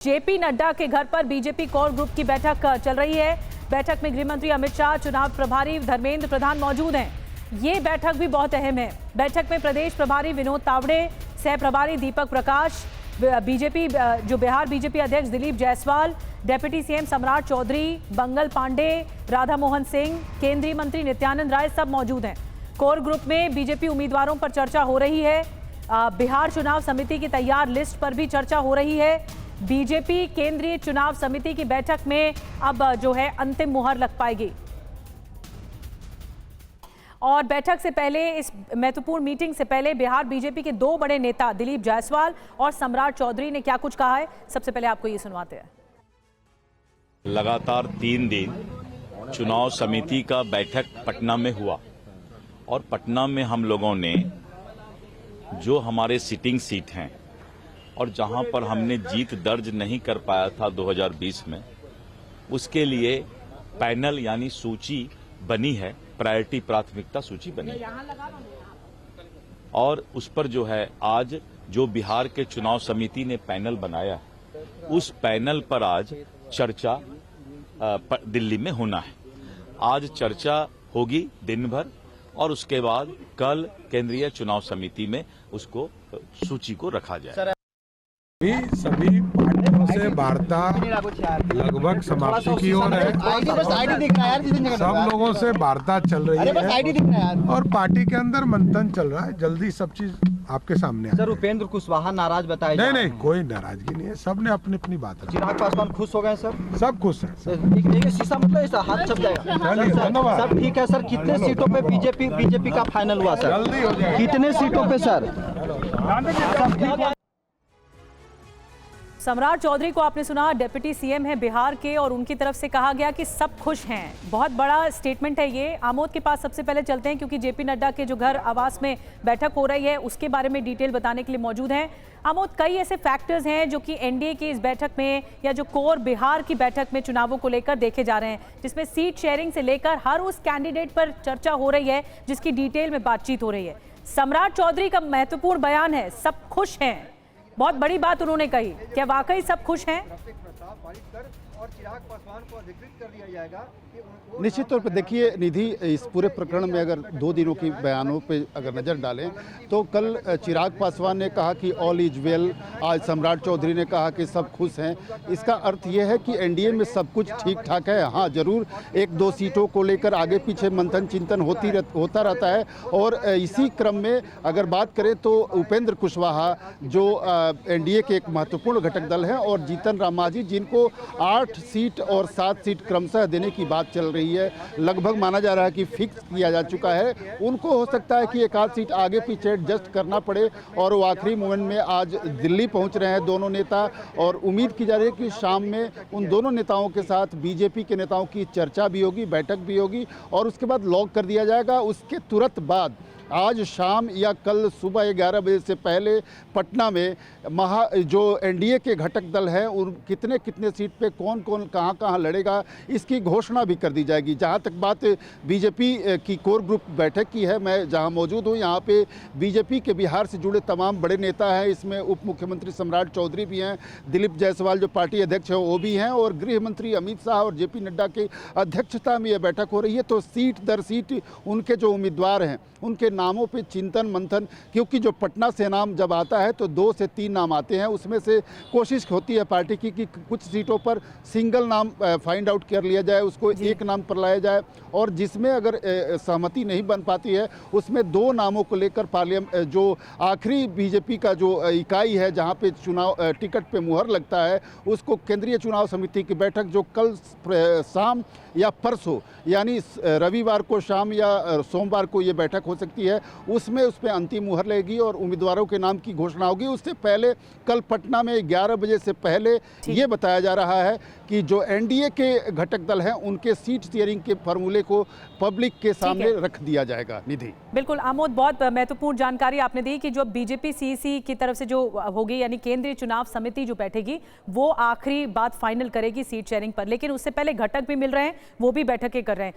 JP Nadda के घर पर बीजेपी कोर ग्रुप की बैठक चल रही है। बैठक में गृह मंत्री अमित शाह, चुनाव प्रभारी धर्मेंद्र प्रधान मौजूद हैं। ये बैठक भी बहुत अहम है। बैठक में प्रदेश प्रभारी विनोद तावड़े, सह प्रभारी दीपक प्रकाश, बीजेपी जो बिहार बीजेपी अध्यक्ष दिलीप जायसवाल, डेप्यूटी सीएम सम्राट चौधरी, बंगल पांडे, राधा मोहन सिंह, केंद्रीय मंत्री नित्यानंद राय सब मौजूद हैं। कोर ग्रुप में बीजेपी उम्मीदवारों पर चर्चा हो रही है। बिहार चुनाव समिति की तैयार लिस्ट पर भी चर्चा हो रही है। बीजेपी केंद्रीय चुनाव समिति की बैठक में अब जो है अंतिम मुहर लग पाएगी। और बैठक से पहले, इस महत्वपूर्ण मीटिंग से पहले बिहार बीजेपी के दो बड़े नेता दिलीप जायसवाल और सम्राट चौधरी ने क्या कुछ कहा है, सबसे पहले आपको ये सुनवाते हैं। लगातार 3 दिन चुनाव समिति का बैठक पटना में हुआ और पटना में हम लोगों ने जो हमारे सिटिंग सीट हैं और जहां पर हमने जीत दर्ज नहीं कर पाया था 2020 में, उसके लिए पैनल यानी सूची बनी है, प्रायोरिटी प्राथमिकता सूची बनी है। और उस पर जो है आज जो बिहार के चुनाव समिति ने पैनल बनाया है, उस पैनल पर आज चर्चा दिल्ली में होना है। आज चर्चा होगी दिन भर और उसके बाद कल केंद्रीय चुनाव समिति में उसको सूची को रखा जाए। सभी पार्टियों से वार्ता लगभग समाप्ति की ओर है। सब लोगों से वार्ता चल रही है और पार्टी के अंदर मंथन चल रहा है। जल्दी सब चीज आपके सामने सर, उपेंद्र कुशवाहा नाराज बताए नहीं, कोई नाराजगी नहीं है। सब ने अपनी अपनी बात रखी। चिराग पासवान खुश हो गए सर? सब खुश है। शीशा मतलब हाथ छप जाएगा। धन्यवाद सर, ठीक है सर। कितने सीटों पे बीजेपी का फाइनल हुआ सर? जल्दी हो जाएगा। कितने सीटों पे सर? सम्राट चौधरी को आपने सुना, डेप्यूटी सीएम है बिहार के, और उनकी तरफ से कहा गया कि सब खुश हैं। बहुत बड़ा स्टेटमेंट है ये। आमोद के पास सबसे पहले चलते हैं, क्योंकि जेपी नड्डा के जो घर आवास में बैठक हो रही है उसके बारे में डिटेल बताने के लिए मौजूद हैं। आमोद, कई ऐसे फैक्टर्स हैं जो कि एनडीए की इस बैठक में या जो कोर बिहार की बैठक में चुनावों को लेकर देखे जा रहे हैं, जिसमें सीट शेयरिंग से लेकर हर उस कैंडिडेट पर चर्चा हो रही है जिसकी डिटेल में बातचीत हो रही है। सम्राट चौधरी का महत्वपूर्ण बयान है, सब खुश हैं। बहुत बड़ी बात उन्होंने कही। क्या वाकई सब खुश हैं? निश्चित तौर पर देखिए निधि, इस पूरे प्रकरण में अगर 2 दिनों की बयानों पे अगर नज़र डालें तो कल चिराग पासवान ने कहा कि ऑल इज वेल, आज सम्राट चौधरी ने कहा कि सब खुश हैं। इसका अर्थ यह है कि एनडीए में सब कुछ ठीक ठाक है। हाँ, जरूर 1-2 सीटों को लेकर आगे पीछे मंथन चिंतन होता रहता है। और इसी क्रम में अगर बात करें तो उपेंद्र कुशवाहा जो एनडीए के एक महत्वपूर्ण घटक दल हैं, और जीतन राम मांझी जिनको 8 सीट और 7 सीट क्रमशः देने की बात चल रही है, लगभग माना जा रहा है कि फिक्स किया जा चुका है। उनको हो सकता है कि 1 आध सीट आगे पीछे एडजस्ट करना पड़े, और वो आखिरी मोमेंट में आज दिल्ली पहुंच रहे हैं दोनों नेता। और उम्मीद की जा रही है कि शाम में उन दोनों नेताओं के साथ बीजेपी के नेताओं की चर्चा भी होगी, बैठक भी होगी, और उसके बाद लॉक कर दिया जाएगा। उसके तुरंत बाद आज शाम या कल सुबह 11 बजे से पहले पटना में जो एनडीए के घटक दल हैं उन कितने सीट पे कौन कहां लड़ेगा, इसकी घोषणा भी कर दी जाएगी। जहां तक बात बीजेपी की कोर ग्रुप बैठक की है, मैं जहां मौजूद हूं यहाँ पे बीजेपी के बिहार से जुड़े तमाम बड़े नेता हैं। इसमें उप मुख्यमंत्री सम्राट चौधरी भी हैं, दिलीप जायसवाल जो पार्टी अध्यक्ष है वो भी हैं, और गृह मंत्री अमित शाह और जेपी नड्डा की अध्यक्षता में यह बैठक हो रही है। तो सीट दर सीट उनके जो उम्मीदवार हैं उनके नामों पे चिंतन मंथन, क्योंकि जो पटना से नाम जब आता है तो 2 से 3 नाम आते हैं। उसमें से कोशिश होती है पार्टी की कि कुछ सीटों पर सिंगल नाम फाइंड आउट कर लिया जाए, उसको एक नाम पर लाया जाए, और जिसमें अगर सहमति नहीं बन पाती है उसमें 2 नामों को लेकर जो आखिरी बीजेपी का जो इकाई है जहां पे चुनाव टिकट पे मुहर लगता है, उसको केंद्रीय चुनाव समिति की बैठक जो कल शाम या परसों यानी रविवार को शाम या सोमवार को ये बैठक हो सकती है, उस पर अंतिम मुहर लगेगी और उम्मीदवारों के नाम की घोषणा होगी। उससे पहले कल पटना में 11 बजे से पहले ये बताया जा रहा है कि जो एनडीए के घटक दल हैं उनके सीट शेयरिंग के फॉर्मूले को पब्लिक के सामने रख दिया जाएगा। निधि, बिल्कुल आमोद, बहुत महत्वपूर्ण जानकारी आपने दी कि जो बीजेपी सीईसी की तरफ से जो होगी यानी केंद्रीय चुनाव समिति जो बैठेगी वो आखिरी बात फाइनल करेगी सीट शेयरिंग पर, लेकिन उससे पहले घटक भी मिल रहे हैं, वो भी बैठकें कर रहे हैं।